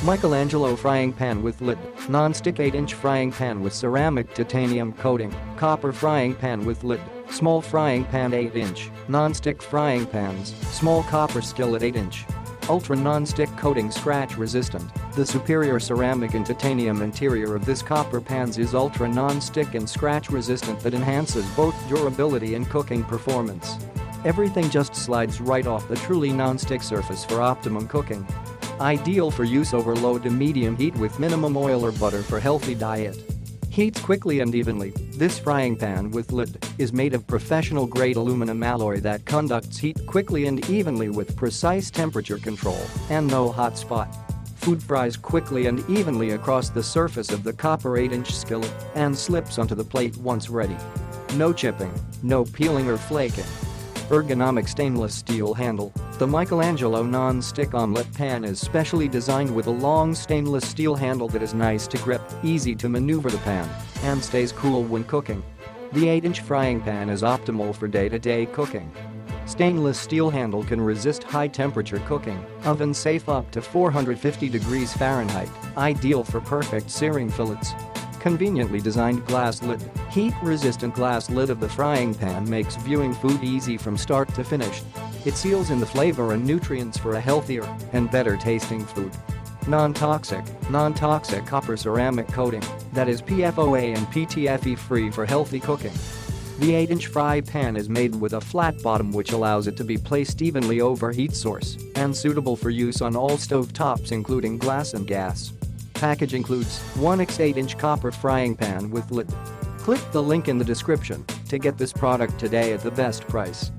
Michelangelo frying pan with lid. Non-stick 8-inch frying pan with ceramic titanium coating. Copper frying pan with lid. Small frying pan 8-inch. Non-stick frying pans. Small copper skillet 8-inch. Ultra non-stick coating scratch resistant. The superior ceramic and titanium interior of this copper pans is ultra non-stick and scratch resistant that enhances both durability and cooking performance. Everything just slides right off the truly non-stick surface for optimum cooking. Ideal for use over low to medium heat with minimum oil or butter for healthy diet. Heats quickly and evenly. This frying pan with lid is made of professional-grade aluminum alloy that conducts heat quickly and evenly with precise temperature control and no hot spot. Food fries quickly and evenly across the surface of the copper 8-inch skillet and slips onto the plate once ready. No chipping, no peeling or flaking. Ergonomic stainless steel handle. The Michelangelo non-stick omelet pan is specially designed with a long stainless steel handle that is nice to grip, easy to maneuver the pan, and stays cool when cooking. The 8-inch frying pan is optimal for day-to-day cooking. Stainless steel handle can resist high-temperature cooking, oven-safe up to 450 degrees Fahrenheit, ideal for perfect searing fillets. Conveniently designed glass lid. Heat-resistant glass lid of the frying pan makes viewing food easy from start to finish. It seals in the flavor and nutrients for a healthier and better-tasting food. Non-toxic copper ceramic coating that is PFOA and PTFE-free for healthy cooking. The 8-inch fry pan is made with a flat bottom which allows it to be placed evenly over heat source and suitable for use on all stove tops including glass and gas. Package includes 1x 8-inch copper frying pan with lid. Click the link in the description to get this product today at the best price.